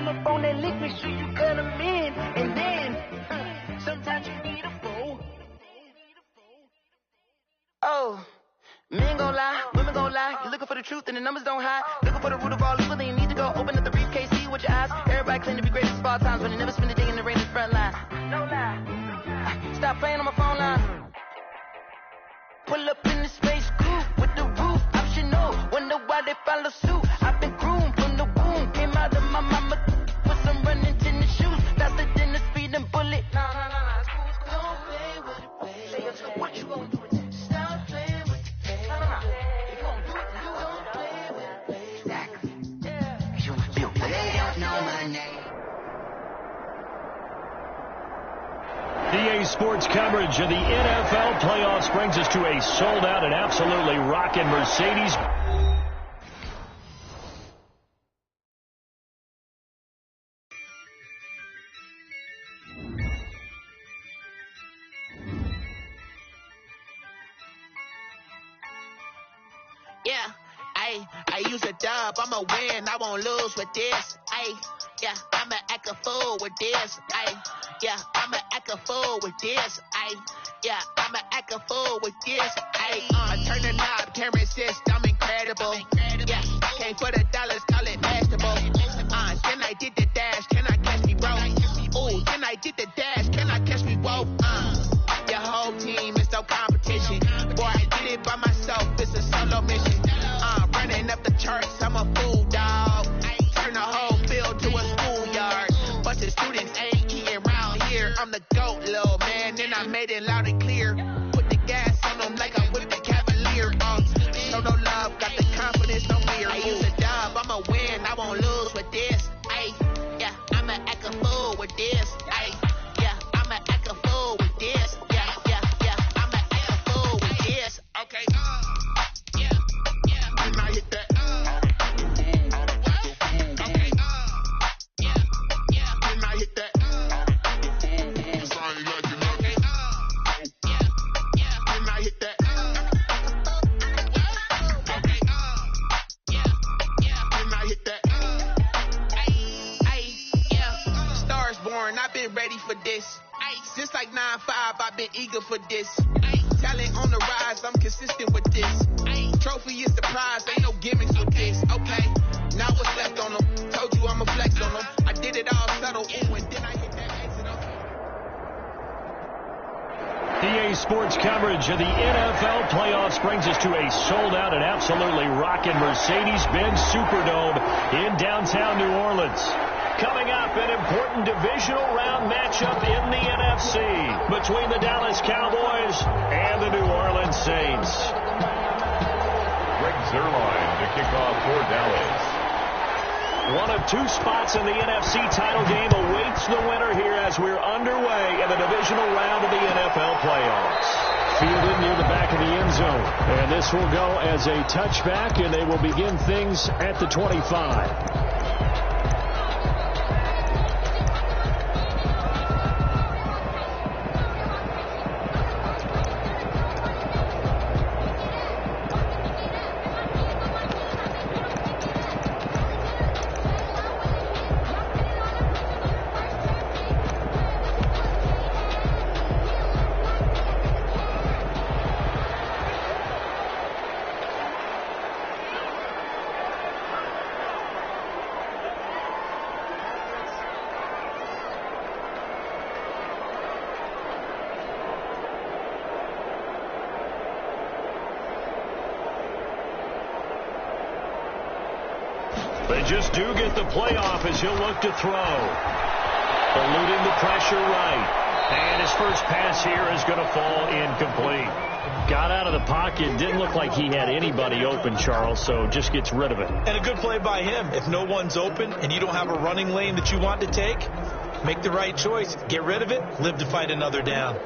them up on that lick, make sure you cut them in. And then, sometimes you need a fool. Oh, men gon' lie, women gon' lie. You looking for the truth and the numbers don't hide. Looking for the root of all evil, then you need to go open up the briefcase, see with your eyes. Everybody claim to be greatest of all times, but they never spend a day in the rain in the front line. No lie. Stop playing on my phone line. Pull up in the space coupe with the roof optional. Wonder why they follow suit. I've been groomed from the womb. Came out of my mama with some running tennis shoes. Faster than the speeding bullet. No. Don't play with it, baby. What you gonna do with it? Stop playing with it, baby. No. You gonna do it, you don't play with it, baby. Exactly. Yeah. You feel like they don't know my name. EA Sports coverage of the NFL playoffs brings us to a sold-out and absolutely rocking Mercedes. Yeah, I use a dub, I'ma win, I won't lose with this. Yeah, I'ma act a fool with this. Yeah, I'ma act a fool with this. Yeah, I'ma act a fool with this. I turn the knob, camera assist, I'm incredible. Yeah, came for the dollars, call it vegetable. Then I did the dash, can I catch me, bro? Ooh, then I did the dash, can I catch me, whoa? Your whole team is no competition. Boy, I did it by myself, it's a solo mission. Running up the charts, I'm a fool, dog. Turn the whole field to a schoolyard. Bunch of students ain't eating around here. I'm the GOAT, little man, and I made it loud and clear. Put the gas on them like I whipped the Cavalier. Show no love, got the confidence, no fear. I use a dub, I'ma win, I won't lose with this. Yeah, I'ma act a fool with this. Yeah, I'ma act a fool with this. Yeah, I'ma act a fool with this. Okay, and I hit that. Okay, and I hit that. Sorry, like you know. Okay, and I hit that. Okay, and I hit that. Yeah, stars born, I've been ready for this. Since like 9-5, I've been eager for this. Talent on the rise, I'm consistent with this. Trophy is the prize, ain't no gimmicks with this. Okay, now what's left on them? Told you I'ma flex on them. I did it all subtle, ooh, and then I hit that exit. Okay. EA Sports coverage of the NFL playoffs brings us to a sold-out and absolutely rocking Mercedes-Benz Superdome in downtown New Orleans. Coming up, an important divisional round matchup in the NFC between the Dallas Cowboys and the New Orleans Saints. Greg Zuerlein to kick off for Dallas. One of two spots in the NFC title game awaits the winner here as we're underway in the divisional round of the NFL playoffs. Fielded near the back of the end zone. And this will go as a touchback, and they will begin things at the 25. They just do get the playoff as he'll look to throw. Eluding the pressure right. And his first pass here is going to fall incomplete. Got out of the pocket. Didn't look like he had anybody open, Charles, so just gets rid of it. And a good play by him. If no one's open and you don't have a running lane that you want to take, make the right choice. Get rid of it. Live to fight another down.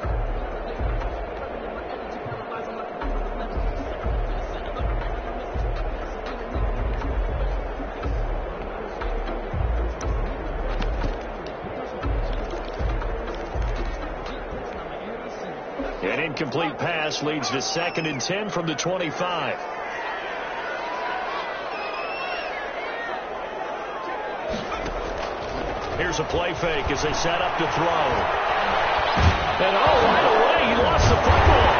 An incomplete pass leads to 2nd and 10 from the 25. Here's a play fake as they set up to throw. And right away, he lost the football.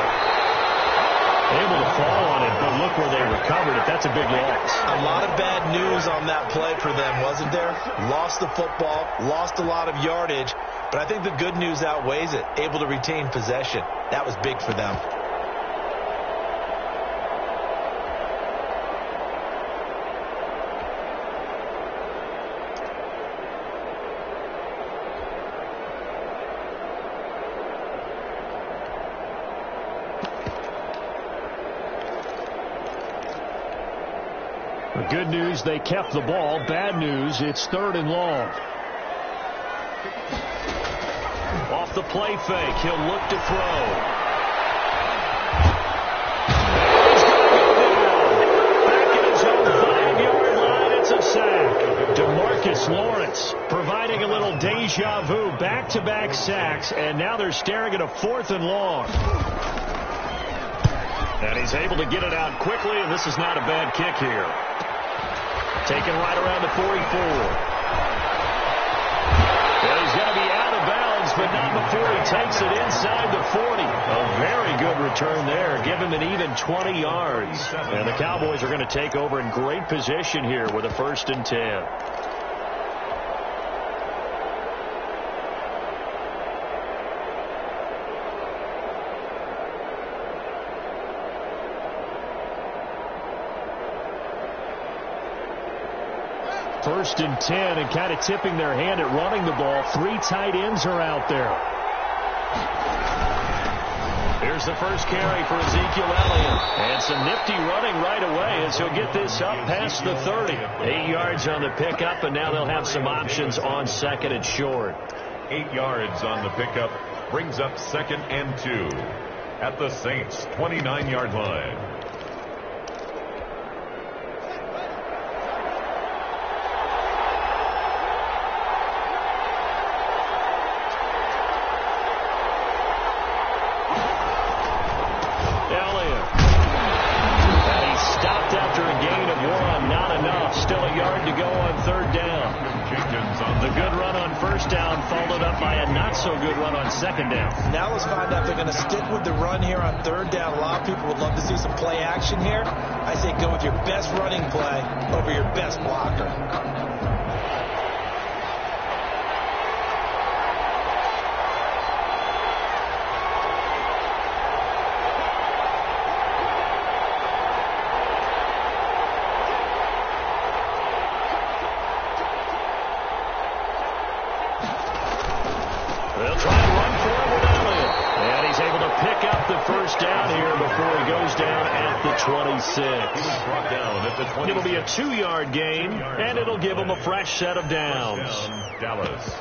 Able to fall on it, but look where they recovered it. That's a big loss. A lot of bad news on that play for them, wasn't there? Lost the football, lost a lot of yardage, but I think the good news outweighs it. Able to retain possession. That was big for them. Good news, they kept the ball. Bad news, it's 3rd and long. Off the play fake, he'll look to throw. And he's going to go down. Back at his own 5-yard line, it's a sack. DeMarcus Lawrence providing a little deja vu, back-to-back sacks, and now they're staring at a 4th and long. And he's able to get it out quickly, and this is not a bad kick here. Taken right around the 44. Well, he's going to be out of bounds, but not before he takes it inside the 40. A very good return there. Give him an even 20 yards. And the Cowboys are going to take over in great position here with a 1st and 10. First and 10, and kind of tipping their hand at running the ball. 3 tight ends are out there. Here's the first carry for Ezekiel Elliott. And some nifty running right away as he'll get this up past the 30. 8 yards on the pickup, and now they'll have some options on 2nd and short. 8 yards on the pickup brings up 2nd and 2 at the Saints' 29-yard line. Still a yard to go on 3rd down. The good run on 1st down followed up by a not-so-good run on 2nd down. Now let's find out if they're going to stick with the run here on 3rd down. A lot of people would love to see some play action here. I say go with your best running play over your best blocker. They'll try and run for it with Elliott. And he's able to pick up the 1st down here before he goes down at the 26. He was brought down at the 26. It'll be a 2-yard gain, and it'll give him a fresh set of downs. Dallas.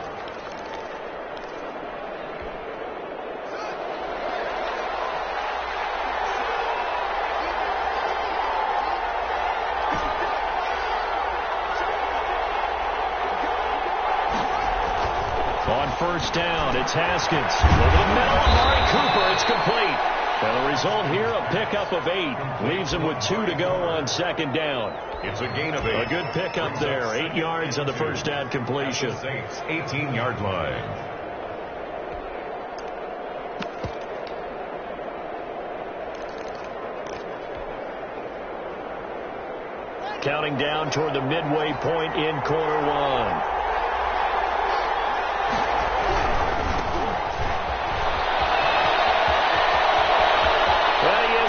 On 1st down, it's Haskins. Over the middle, Amari Cooper. It's complete. And the result here, a pickup of 8. Leaves him with 2 to go on 2nd down. It's a gain of 8. A good pickup there. 8 yards on the 1st down completion. Saints, 18-yard line. Counting down toward the midway point in quarter 1.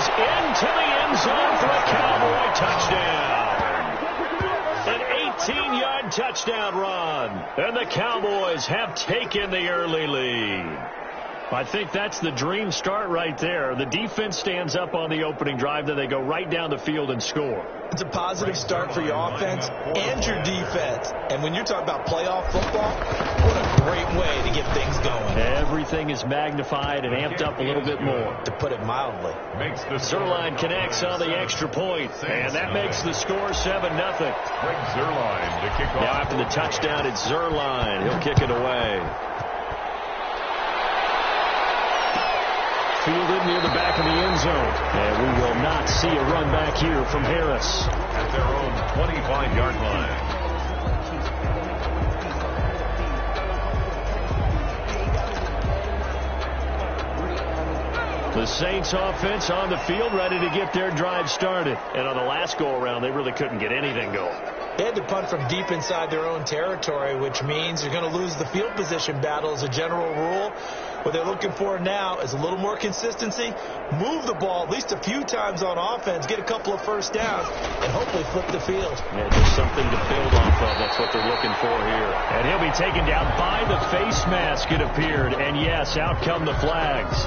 Into the end zone for a Cowboy touchdown. An 18-yard touchdown run. And the Cowboys have taken the early lead. I think that's the dream start right there. The defense stands up on the opening drive, then they go right down the field and score. It's a positive start for your offense and your defense. And when you're talking about playoff football, what a great way to get things going. Everything is magnified and amped up a little bit more. To put it mildly. Zerline connects on the extra point, and that makes the score 7-0. Greg Zerline to kick off. Now after the touchdown, it's Zerline. He'll kick it away. Fielded near the back of the end zone. And we will not see a run back here from Harris. At their own 25-yard line. The Saints offense on the field, ready to get their drive started. And on the last go-around, they really couldn't get anything going. They had to punt from deep inside their own territory, which means you're going to lose the field position battle as a general rule. What they're looking for now is a little more consistency, move the ball at least a few times on offense, get a couple of first downs, and hopefully flip the field. Yeah, just something to build off of. That's what they're looking for here. And he'll be taken down by the face mask, it appeared. And, yes, out come the flags.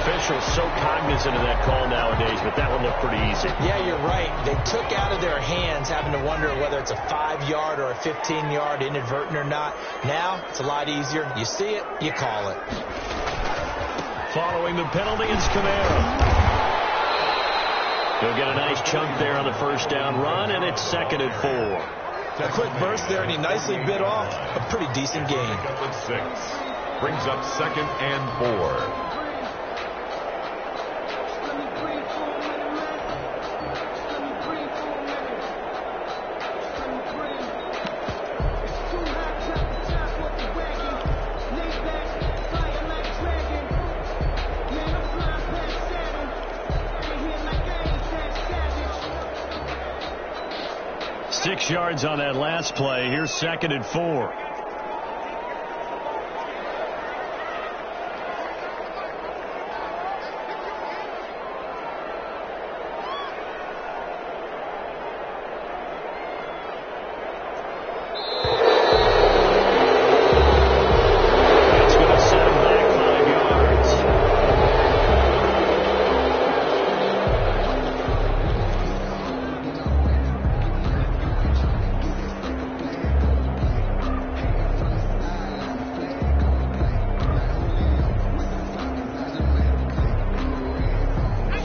Officials so cognizant of that call nowadays, but that one looked pretty easy. Yeah, you're right. They took out of their hands having to wonder whether it's a 5-yard or a 15-yard inadvertent or not. Now, it's a lot easier. You see it, you call it. Following the penalty is Kamara. He'll get a nice chunk there on the first down run, and it's 2nd and 4. A quick burst there, and he nicely bit off a pretty decent gain. 6 brings up 2nd and 4. Six yards on that last play. Here's 2nd and 4. That's going to set him back 5 yards.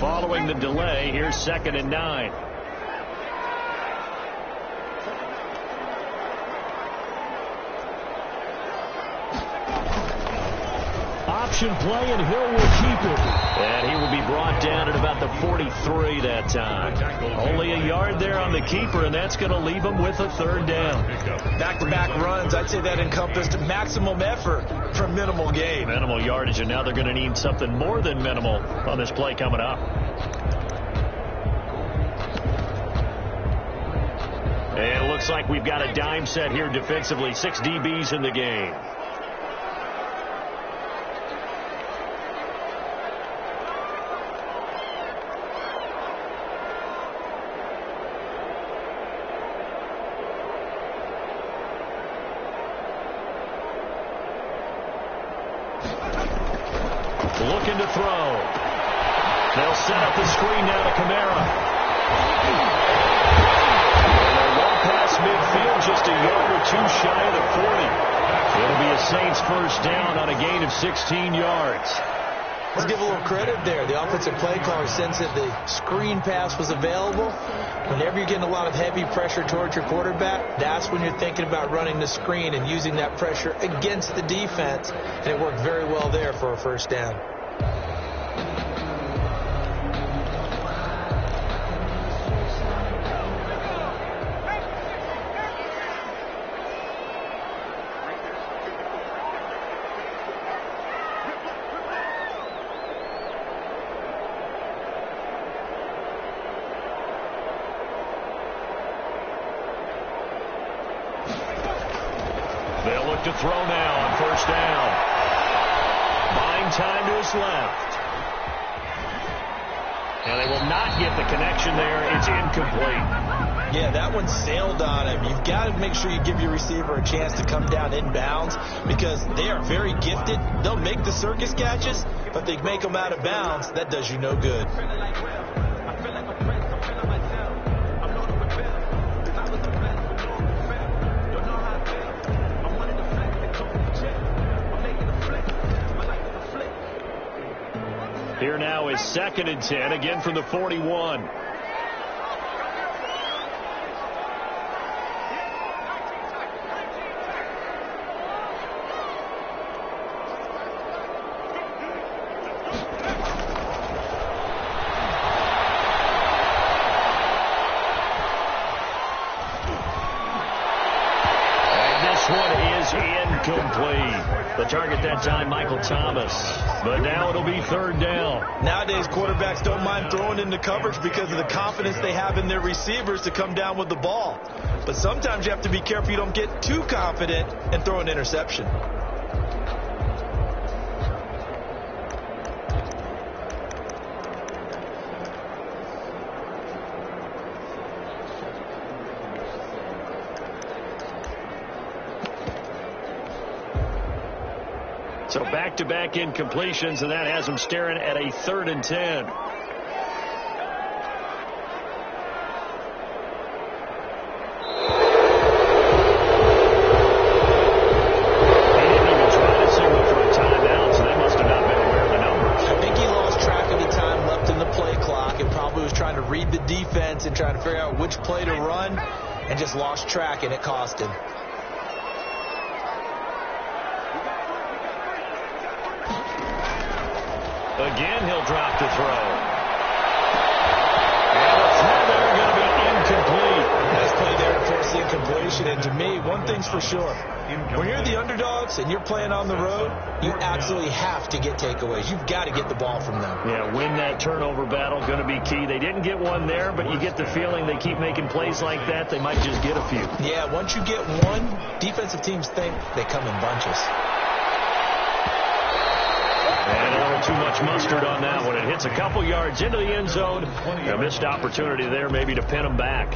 Following the delay, here's 2nd and 9. Option play, and Hill will keep it. And he will be brought down at about the 43 that time. Only a yard there on the keeper, and that's going to leave him with a 3rd down. Back-to-back runs, I'd say that encompassed maximum effort for minimal gain. Minimal yardage, and now they're going to need something more than minimal on this play coming up. And it looks like we've got a dime set here defensively. 6 DBs in the game. Looking to throw. They'll set up the screen now to Kamara. Past midfield, just a yard or 2 shy of the 40. It'll be a Saints first down on a gain of 16 yards. Let's give a little credit there. The offensive play caller sensed that the screen pass was available. Whenever you're getting a lot of heavy pressure towards your quarterback, that's when you're thinking about running the screen and using that pressure against the defense. And it worked very well there for a first down. They'll look to throw now on first down. Buying time to his left. And they will not get the connection there. It's incomplete. Yeah, that one sailed on him. You've got to make sure you give your receiver a chance to come down inbounds because they are very gifted. They'll make the circus catches, but they make them out of bounds. That does you no good. Here now is 2nd and 10, again from the 41. And this one is in incomplete. The target that time, Michael Thomas. But now it'll be third down. Nowadays, quarterbacks don't mind throwing into coverage because of the confidence they have in their receivers to come down with the ball. But sometimes you have to be careful you don't get too confident and throw an interception. So back-to-back incompletions, and that has them staring at a 3rd and 10. He didn't even try to signal for a timeout, so they must have not been aware of the numbers. I think he lost track of the time left in the play clock and probably was trying to read the defense and trying to figure out which play to run and just lost track, and it cost him. Again, he'll drop the throw. And the throw there going to be incomplete. Nice play there to force the incompletion. And to me, one thing's for sure. When you're the underdogs and you're playing on the road, you absolutely have to get takeaways. You've got to get the ball from them. Yeah, win that turnover battle, going to be key. They didn't get one there, but you get the feeling they keep making plays like that, they might just get a few. Yeah, once you get one, defensive teams think they come in bunches. And a little too much mustard on that one. It hits a couple yards into the end zone. A missed opportunity there maybe to pin them back.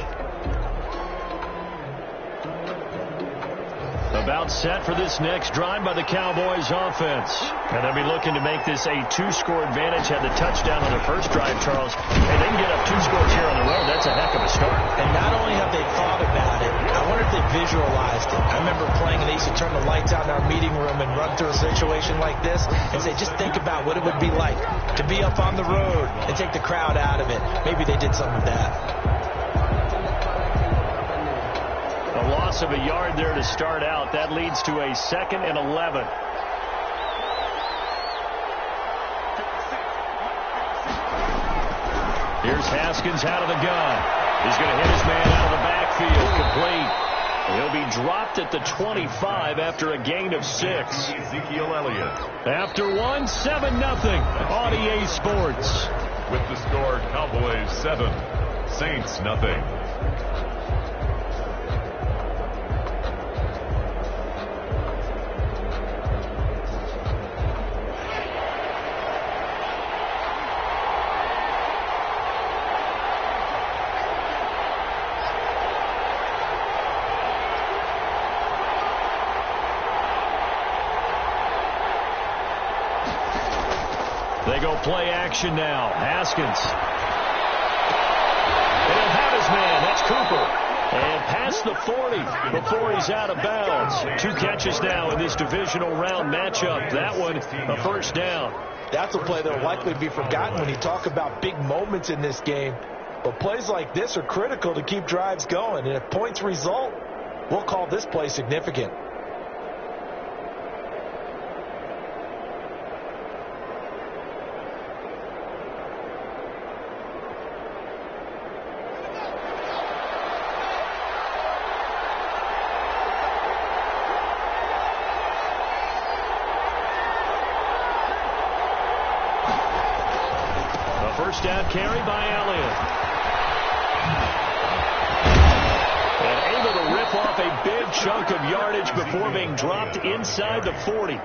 About set for this next drive by the Cowboys offense. And they'll be looking to make this a 2-score advantage. Had the touchdown on their first drive, Charles. And they can get up 2 scores here on the road. That's a heck of a start. And not only have they thought about it, I wonder if they visualized it. I remember playing and they used to turn the lights out in our meeting room and run through a situation like this and say, just think about what it would be like to be up on the road and take the crowd out of it. Maybe they did some of that. A loss of a yard there to start out. That leads to a 2nd and 11. Here's Haskins out of the gun. He's going to hit his man out of the backfield. Complete. He'll be dropped at the 25 after a gain of 6. Ezekiel Elliott. After one, 7-0 on EA Sports. With the score, Cowboys 7, Saints nothing. They go play action now. Haskins. And he'll have his man. That's Cooper. And past the 40 before he's out of bounds. 2 catches now in this divisional round matchup. That one, a first down. That's a play that will likely be forgotten when you talk about big moments in this game. But plays like this are critical to keep drives going. And if points result, we'll call this play significant. First down carry by Elliott. And able to rip off a big chunk of yardage before being dropped inside the 40.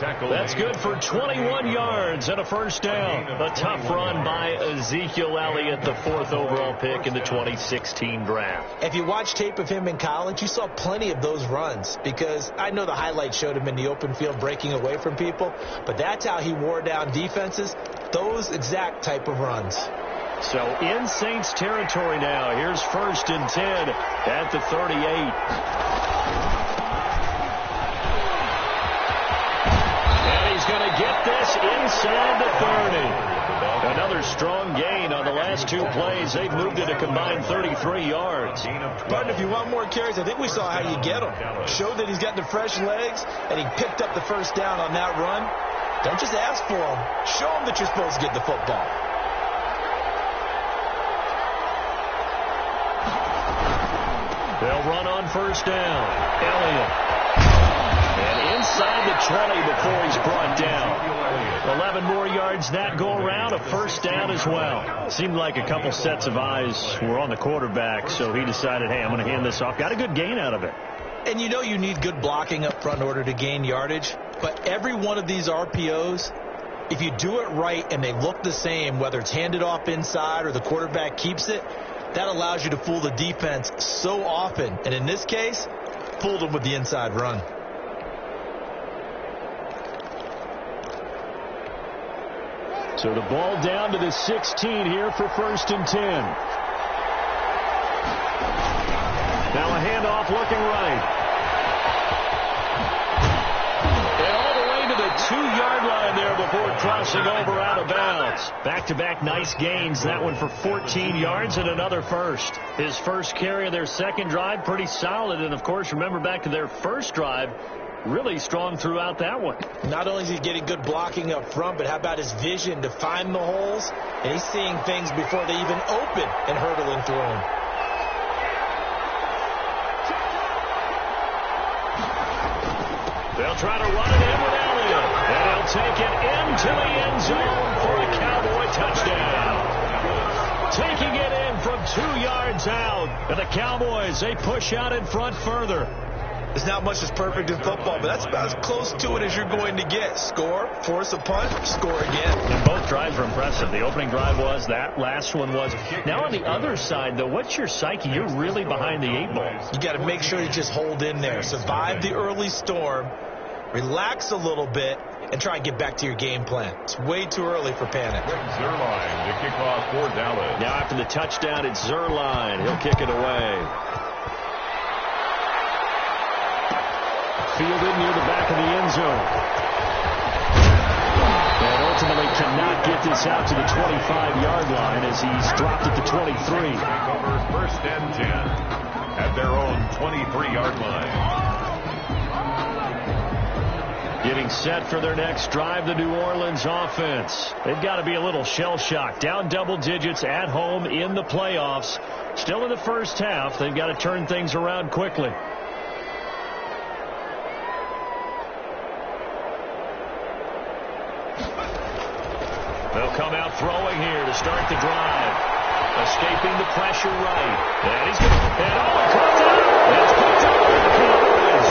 That's good for 21 yards and a first down. A tough run by Ezekiel Elliott, the 4th overall pick in the 2016 draft. If you watch tape of him in college, you saw plenty of those runs because I know the highlights showed him in the open field breaking away from people, but that's how he wore down defenses, those exact type of runs. So in Saints territory now. Here's 1st and 10 at the 38. Going to get this inside the 30. Another strong gain on the last 2 plays. They've moved it a combined 33 yards. Partner, if you want more carries, I think we saw how you get them. Showed that he's got the fresh legs, and he picked up the first down on that run. Don't just ask for them. Show them that you're supposed to get the football. They'll run on first down. Elliott. And inside the 20 before he's brought down. 11 more yards that go around, a first down as well. Seemed like a couple sets of eyes were on the quarterback, so he decided, hey, I'm going to hand this off. Got a good gain out of it. And you know you need good blocking up front in order to gain yardage, but every one of these RPOs, if you do it right and they look the same, whether it's handed off inside or the quarterback keeps it, that allows you to fool the defense so often. And in this case, fooled them with the inside run. So the ball down to the 16 here for 1st and 10. Now a handoff looking right. And all the way to the 2-yard line there before crossing over out of bounds. Back-to-back nice gains. That one for 14 yards and another first. His first carry of their second drive, pretty solid. And, of course, remember back to their first drive, really strong throughout that one. Not only is he getting good blocking up front, but how about his vision to find the holes? And he's seeing things before they even open and hurdling through them. They'll try to run it in with Elliott. And he'll take it into the end zone for a Cowboy touchdown. Taking it in from 2 yards out. And the Cowboys, they push out in front further. There's not much that's perfect in football, but that's about as close to it as you're going to get. Score, force a punt, score again. And both drives were impressive. The opening drive was, that last one was. Now on the other side, though, what's your psyche? You're really behind the 8 ball. You got to make sure you just hold in there. Survive the early storm, relax a little bit, and try and get back to your game plan. It's way too early for panic. Zerline to kick off for Dallas. Now after the touchdown, it's Zerline. He'll kick it away. Fielded near the back of the end zone. And ultimately cannot get this out to the 25-yard line as he's dropped at the 23. Over 1st and 10 at their own 23-yard line. Getting set for their next drive, the New Orleans offense. They've got to be a little shell-shocked. Down double digits at home in the playoffs. Still in the first half. They've got to turn things around quickly. They'll come out throwing here to start the drive. Escaping the pressure right. And he's going to... And oh, it comes out. It's picked up by the Cowboys.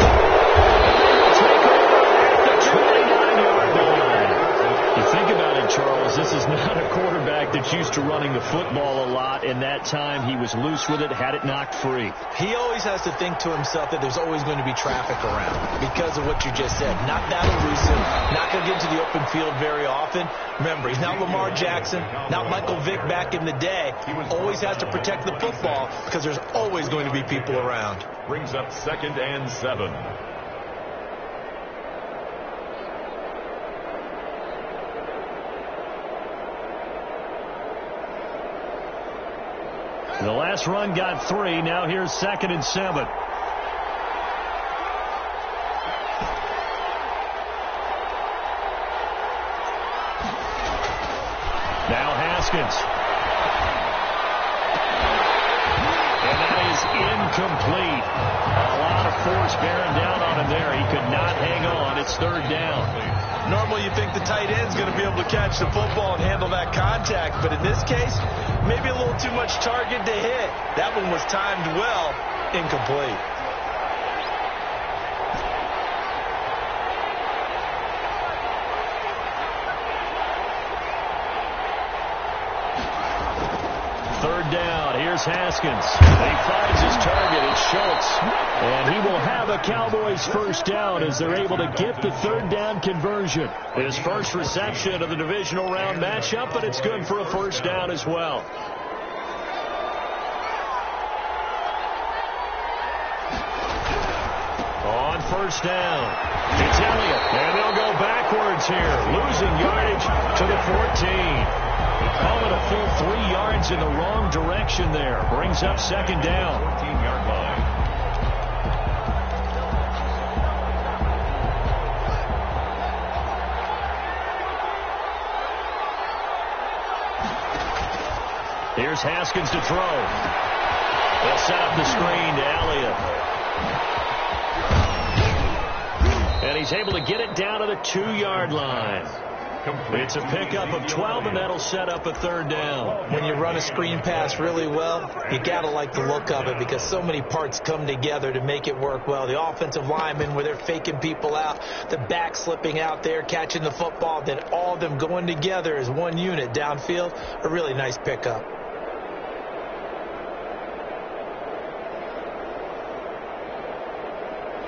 Take over at the 29-yard line. You think about it, Charles, this is not a quarterback that's used to running the football a lot, and that time he was loose with it, had it knocked free. He always has to think to himself that there's always going to be traffic around because of what you just said. Not that elusive, not going to get into the open field very often. Remember, he's not Lamar Jackson, not Michael Vick back in the day. He always has to protect the football because there's always going to be people around. Brings up 2nd and 7. The last run got 3. Now here's 2nd and 7. Now Haskins. And that is incomplete. A lot of force bearing down on him there. He could not hang on. It's 3rd down. Normally you think the tight end's going to be able to catch the football and handle that contact, but in this case, maybe a little too much target to hit. That one was timed well, incomplete. Down. Here's Haskins. He finds his target. It's Schultz. And he will have a Cowboys first down as they're able to get the 3rd down conversion. His first reception of the divisional round matchup, but it's good for a first down as well. On first down, it's Elliott. And they'll go backwards here, losing yardage to the 14. Call it a full 3 yards in the wrong direction there. Brings up 2nd down. 14-yard line. Here's Haskins to throw. They'll set up the screen to Elliott. And he's able to get it down to the 2-yard line. It's a pickup of 12, and that'll set up a third down. When you run a screen pass really well, you got to like the look of it because so many parts come together to make it work well. The offensive linemen, where they're faking people out, the back slipping out there, catching the football, then all of them going together as one unit downfield. A really nice pickup.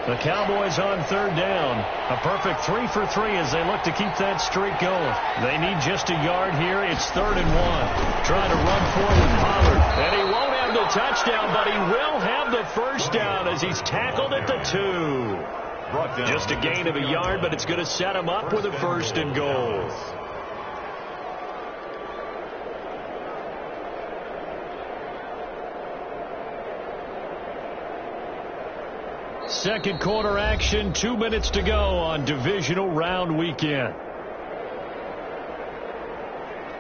The Cowboys on third down. A perfect 3 for 3 as they look to keep that streak going. They need just a yard here. It's 3rd and 1. Trying to run forward Pollard. And he won't have the touchdown, but he will have the first down as he's tackled at the 2. Just a gain of a yard, but it's going to set him up with a 1st and goal. Second quarter action, 2 minutes to go on divisional round weekend.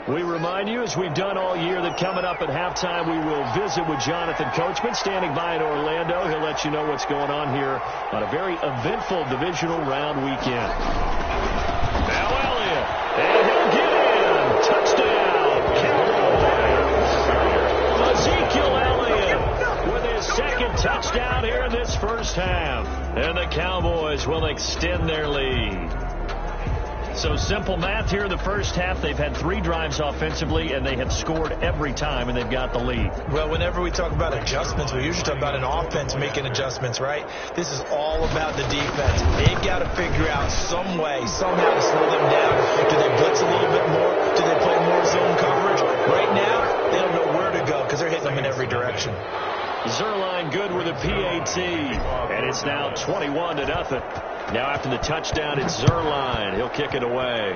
We remind you, as we've done all year, that coming up at halftime, we will visit with Jonathan Coachman, standing by in Orlando. He'll let you know what's going on here on a very eventful divisional round weekend. Now Elliott, and he'll get in. Touchdown, Cowboys. Ezekiel Elliott with his second touchdown here in this first half. And the Cowboys will extend their lead. So simple math here in the first half. They've had 3 drives offensively, and they have scored every time, and they've got the lead. Well, whenever we talk about adjustments, we usually talk about an offense making adjustments, right? This is all about the defense. They've got to figure out some way, somehow to slow them down. Do they blitz a little bit more? Do they play more zone coverage? Right now, they don't know where to go because they're hitting them in every direction. Zuerlein good with a PAT, and it's now 21-0. Now after the touchdown, it's Zuerlein. He'll kick it away.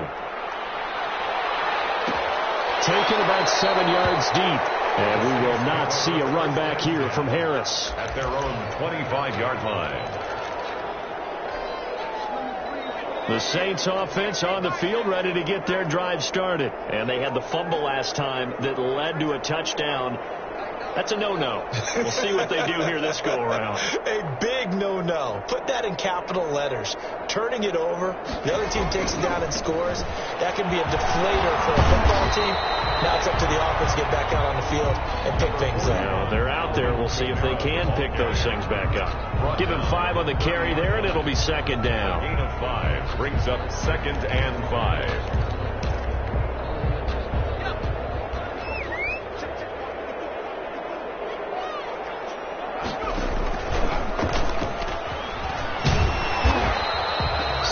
Taken about 7 yards deep, and we will not see a run back here from Harris. At their own 25-yard line. The Saints offense on the field, ready to get their drive started. And they had the fumble last time that led to a touchdown. That's a no-no. We'll see what they do here this go-around. A big no-no. Put that in capital letters. Turning it over, the other team takes it down and scores. That can be a deflator for a football team. Now it's up to the offense to get back out on the field and pick things up. Now, they're out there. We'll see if they can pick those things back up. Give him 5 on the carry there, and it'll be second down. Gain of 5 brings up 2nd and 5.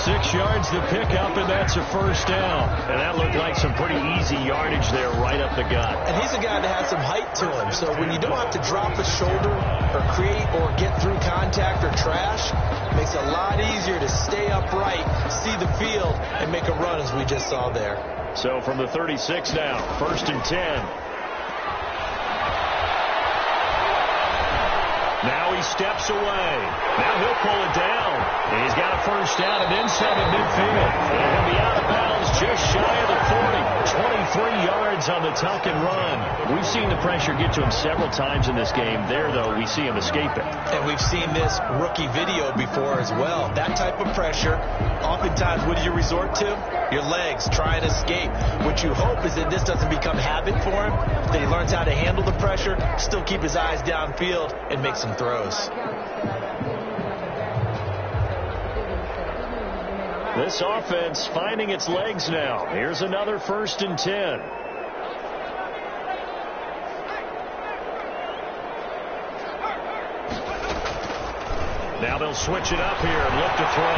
6 yards to pick up, and that's a first down. And that looked like some pretty easy yardage there right up the gut. And he's a guy that has some height to him. So when you don't have to drop a shoulder or create or get through contact or trash, it makes it a lot easier to stay upright, see the field, and make a run as we just saw there. So from the 36 now, 1st and 10. Now he steps away. Now he'll pull it down. And he's got a first down and inside of midfield. And he'll be out of bounds just shy of the 40. 23 yards on the tuck and run. We've seen the pressure get to him several times in this game. There, though, we see him escape it. And we've seen this rookie video before as well. That type of pressure, oftentimes, what do you resort to? Your legs, try and escape. What you hope is that this doesn't become habit for him, that he learns how to handle the pressure, still keep his eyes downfield, and make some throws. This offense finding its legs now. Here's another 1st and 10. Now they'll switch it up here and look to throw.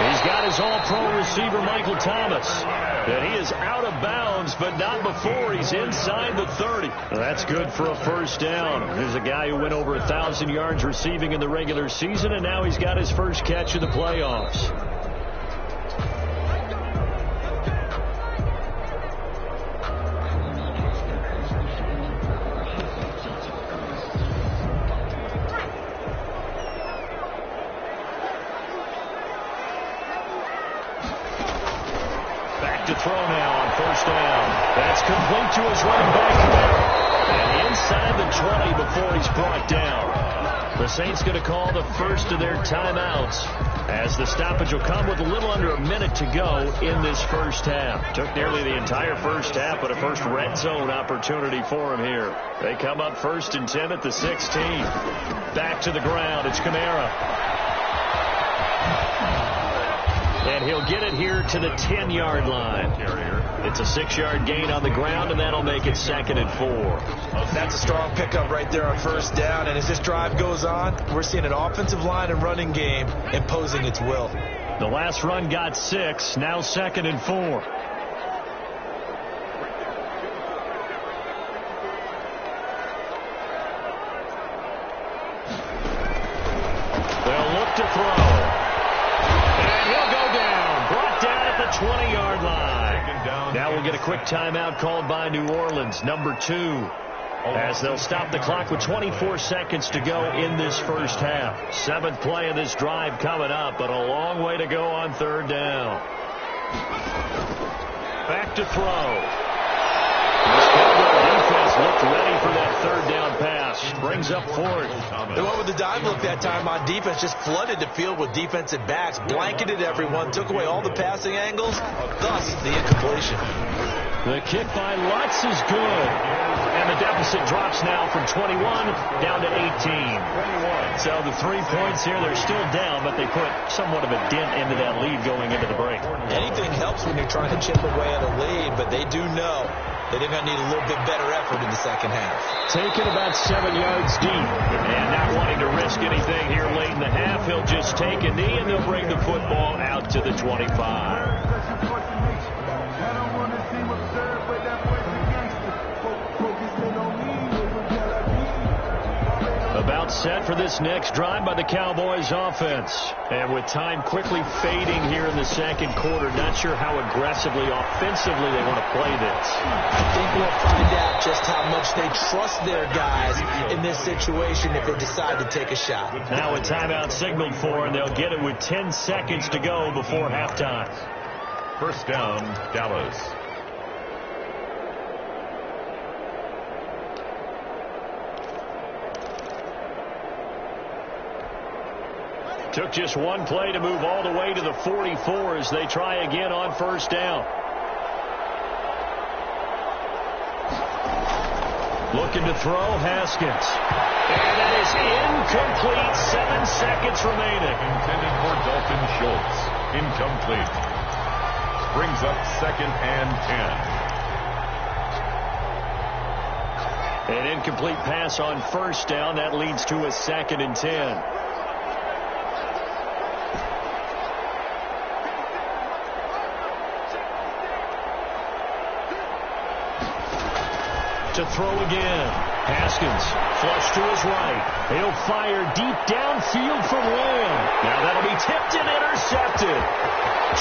He's got his all-pro receiver, Michael Thomas. And he is out of bounds, but not before he's inside the 30. That's good for a first down. There's a guy who went over 1,000 yards receiving in the regular season, and now he's got his first catch in the playoffs. To throw now on first down. That's complete to his running back. And inside the 20 before he's brought down. The Saints going to call the first of their timeouts, as the stoppage will come with a little under a minute to go in this first half. Took nearly the entire first half, but a first red zone opportunity for him here. They come up 1st and 10 at the 16. Back to the ground. It's Kamara. And he'll get it here to the 10-yard line. It's a 6-yard gain on the ground, and that'll make it 2nd and 4. That's a strong pickup right there on first down. And as this drive goes on, we're seeing an offensive line and running game imposing its will. The last run got 6. Now 2nd and 4. They'll look to throw. And he'll go down. Brought down at the 20-yard line. Now we'll get a quick timeout called by New Orleans, number 2. As they'll stop the clock with 24 seconds to go in this first half. 7th play of this drive coming up, but a long way to go on 3rd down. Back to throw. This Cowboy defense looked ready for that 3rd down pass. Brings up 4th. They went with the dive look that time on defense. Just flooded the field with defensive backs. Blanketed everyone. Took away all the passing angles. Thus, the incompletion. The kick by Lutz is good. And the deficit drops now from 21 down to 18. So the 3 points here, they're still down, but they put somewhat of a dent into that lead going into the break. Anything helps when you're trying to chip away at a lead, but they do know that they're going to need a little bit better effort in the second half. Taken about 7 yards deep. And not wanting to risk anything here late in the half, he'll just take a knee and they'll bring the football out to the 25. About set for this next drive by the Cowboys offense. And with time quickly fading here in the second quarter, not sure how aggressively, offensively they want to play this. I think we'll find out just how much they trust their guys in this situation if they decide to take a shot. Now a timeout signaled for, and they'll get it with 10 seconds to go before halftime. 1st down, Dallas. Took just one play to move all the way to the 44 as they try again on 1st down. Looking to throw, Haskins. And that is incomplete. 7 seconds remaining. Intended for Dalton Schultz. Incomplete. Brings up 2nd and 10. An incomplete pass on 1st down. That leads to a 2nd and 10. To throw again. Haskins flush to his right. He'll fire deep downfield for Lamb. Now that'll be tipped and intercepted.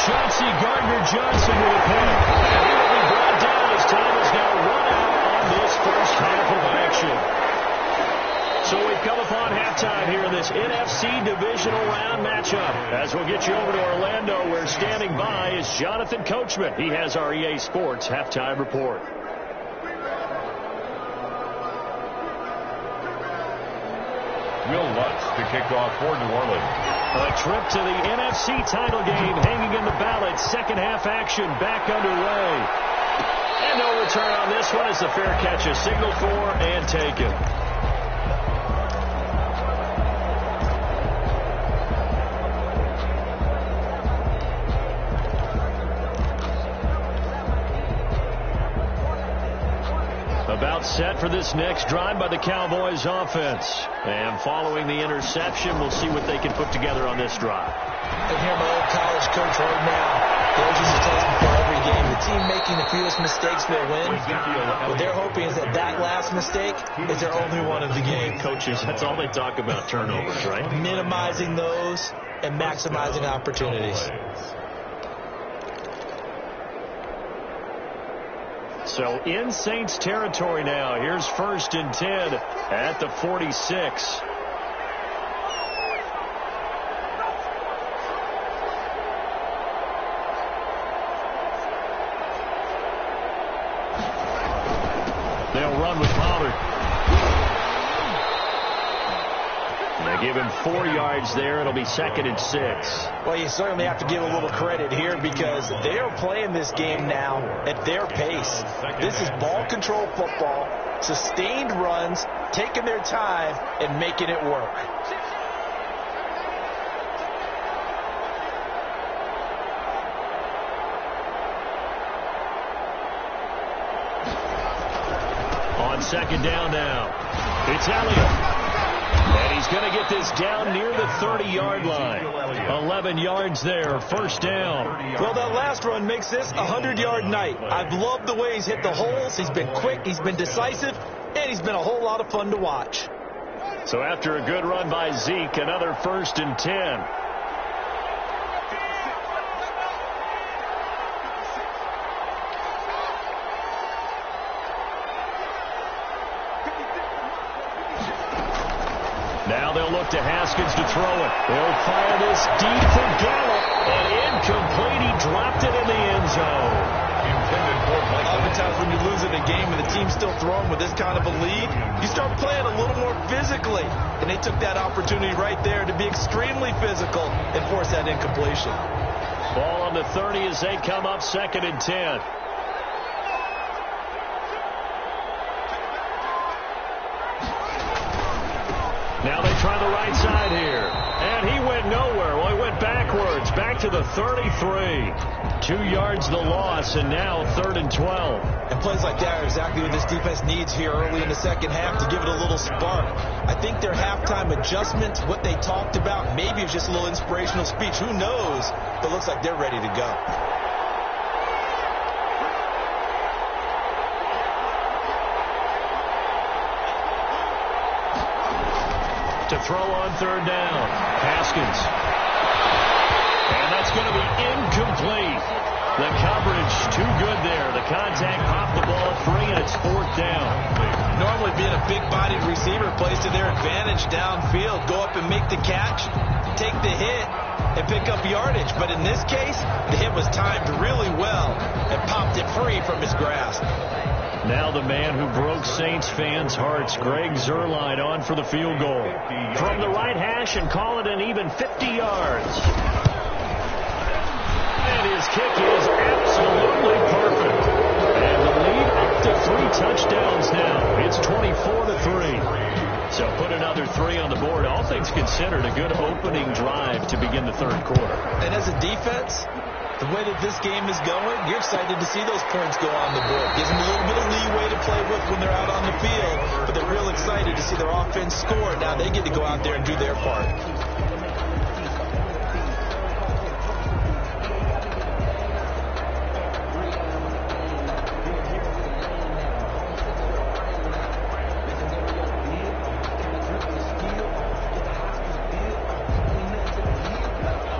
Chauncey Gardner-Johnson with a pick. And he will be brought down as time is now run out on this first half of action. So we've come upon halftime here in this NFC Divisional Round matchup. As we'll get you over to Orlando, where standing by is Jonathan Coachman. He has our EA Sports halftime report. Will Lutz to kick off for New Orleans. A trip to the NFC title game hanging in the balance. Second half action back underway. And no return on this one as the fair catch is signaled for and taken. About set for this next drive by the Cowboys offense. And following the interception, we'll see what they can put together on this drive. I hear my old college coach right now. There's just a test before every game. The team making the fewest mistakes will win. What they're hoping is that that last mistake is their only one of the game. Coaches, that's all they talk about, turnovers, right? Minimizing those and maximizing opportunities. So in Saints territory now. Here's 1st and 10 at the 46. They'll run with Pollard. They give him 4 yards there. It'll be 2nd and 6. Well, you certainly have to give a little credit here because they are playing this game now at their pace. This is ball control football, sustained runs, taking their time and making it work. On 2nd down now, it's Elliott. And he's going to get this down near the 30-yard line. 11 yards there, 1st down. Well, that last run makes this a 100-yard night. I've loved the way he's hit the holes. He's been quick, he's been decisive, and he's been a whole lot of fun to watch. So after a good run by Zeke, another 1st and 10. Now they'll look to Haskins to throw it. They'll fire this deep for Gallup. And incomplete. He dropped it in the end zone. Oftentimes when you lose in a game and the team's still throwing with this kind of a lead, you start playing a little more physically. And they took that opportunity right there to be extremely physical and force that incompletion. Ball on the 30 as they come up 2nd and 10. Now they try the right side here. And he went nowhere. Well, he went backwards. Back to the 33. 2 yards the loss, and now 3rd and 12. And plays like that are exactly what this defense needs here early in the second half to give it a little spark. I think their halftime adjustments, what they talked about, maybe it's just a little inspirational speech. Who knows? But it looks like they're ready to go. To throw on 3rd down. Haskins. And that's going to be incomplete. The coverage too good there. The contact popped the ball free, and it's 4th down. Normally being a big-bodied receiver plays to their advantage downfield. Go up and make the catch, take the hit, and pick up yardage. But in this case, the hit was timed really well and popped it free from his grasp. Now the man who broke Saints fans' hearts, Greg Zuerlein, on for the field goal. From the right hash and call it an even 50 yards. And his kick is absolutely perfect. And the lead up to 3 touchdowns now. It's 24-3. So put another 3 on the board. All things considered, a good opening drive to begin the 3rd quarter. And as a defense, the way that this game is going, you're excited to see those points go on the board. Gives them a little bit of leeway to play with when they're out on the field, but they're real excited to see their offense score. Now they get to go out there and do their part.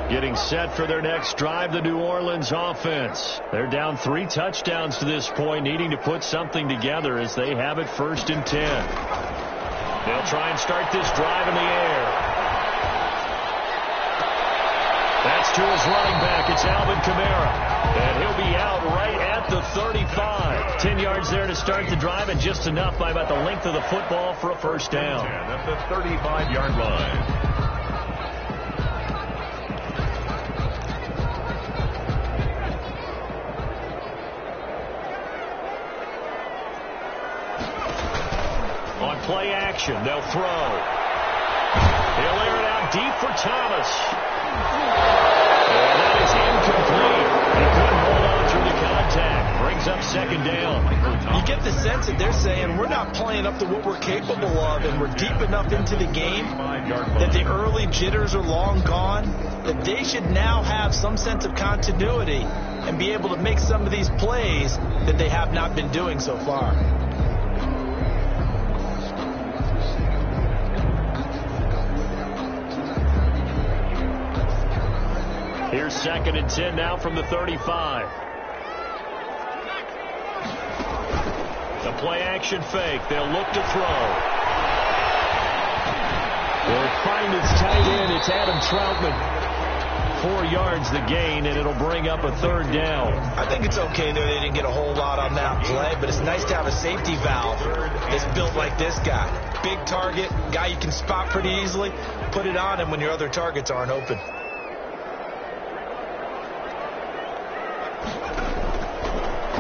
Getting set for their next drive, the New Orleans offense. They're down 3 touchdowns to this point, needing to put something together as they have it 1st and 10. They'll try and start this drive in the air. That's to his running back. It's Alvin Kamara. And he'll be out right at the 35. 10 yards there to start the drive, and just enough by about the length of the football for a 1st down. At the 35-yard line. On play action, they'll throw. He'll air it out deep for Thomas. And that is incomplete. He couldn't hold on through the contact. Brings up 2nd down. You get the sense that they're saying we're not playing up to what we're capable of, and we're deep enough into the game that the early jitters are long gone, that they should now have some sense of continuity and be able to make some of these plays that they have not been doing so far. Here's 2nd and 10 now from the 35. The play action fake. They'll look to throw. They'll find its tight end. It's Adam Troutman. 4 yards the gain, and it'll bring up a 3rd down. I think it's okay there. They didn't get a whole lot on that play, but it's nice to have a safety valve that's built like this guy. big target, guy you can spot pretty easily, put it on him when your other targets aren't open.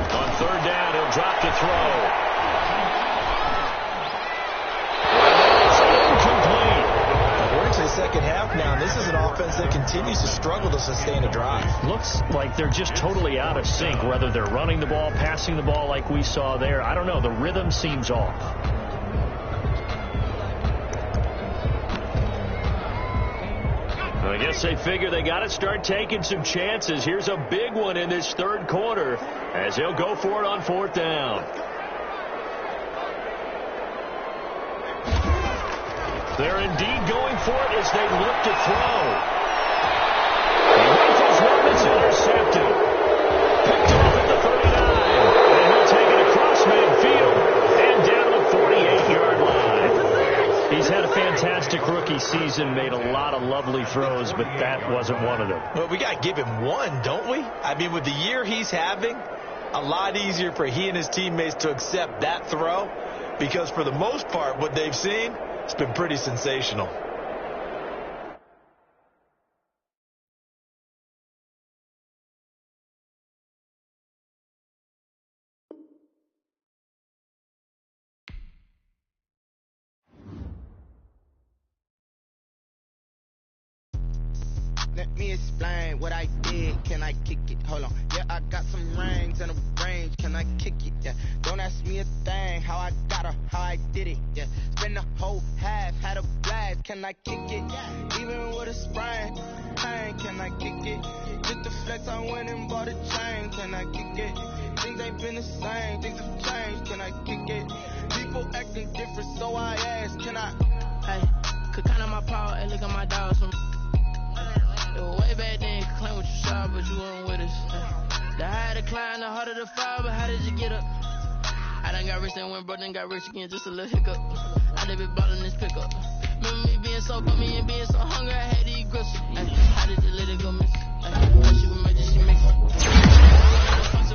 On third down, he'll drop to throw. We're into the second half now, and this is an offense that continues to struggle to sustain a drive. Looks like they're just totally out of sync, whether they're running the ball, passing the ball like we saw there. I don't know. The rhythm seems off. I guess they figure they got to start taking some chances. Here's a big one in this third quarter as he'll go for it on fourth down. They're indeed going for it as they look to throw. He rifles one that's intercepted. Picked off at the 39. And he'll take it across midfield and down to the 48-yard line. He's had a fantastic rookie season, made a lot of lovely throws, but that wasn't one of them. Well, we got to give him one, don't we? I mean, with the year he's having, a lot easier for he and his teammates to accept that throw, because for the most part, what they've seen, it's been pretty sensational. Let me explain what I did. Can I kick it? Hold on. Yeah, I got some rings and a range. Can I kick it? Yeah. Don't ask me a thing. How I got her, how I did it. Yeah. Spend the whole half, had a blast. Can I kick it? Even with a sprain, pain. Can I kick it? Just the flex, I went and bought a chain. Can I kick it? Things ain't been the same. Things have changed. Can I kick it? People acting different, so I ask. Can I? Hey, could count on my power and look at my dogs from. Way back then, claim what you saw, but you weren't with us. The higher the climb, the harder the fall, but how did you get up? I done got rich and went broke, then got rich again, just a little hiccup. I done been ballin' this pickup. Remember me being so bummy and being so hungry, I had to eat gristle. How did you let it go miss? She was magic, she mixed it.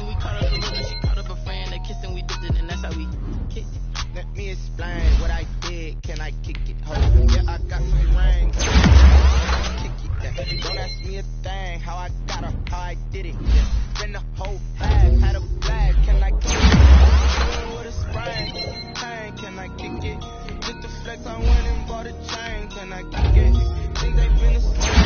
We caught up the rhythm, she caught up a friend, they kissed and we dipped it, and that's how we kicked it. Let me explain what I did. Can I kick it? Hold on. Yeah, I got some rings. Don't ask me a thing, how I got her, how I did it. Yeah. Spend the whole half, had a blast. Can I kick it? Even with a sprain, pain. Can I kick it? Just the flex, I went and bought a chain. Can I kick it? Things ain't been the same.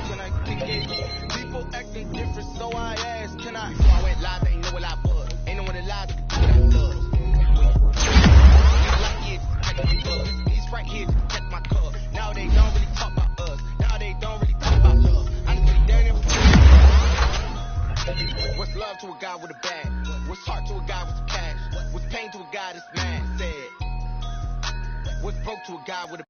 Can I kick it? People acting different, so I ask. Can I? Before I went live, they ain't know what I was. Ain't no one alive that can do what I does. These like here, check my club. These right here, check my cup. Now they don't really talk about us. They don't really talk about love. I just really never what's love to a guy with a bag? What's heart to a guy with some cash? What's pain to a guy that's mad? Said. What's broke to a guy with a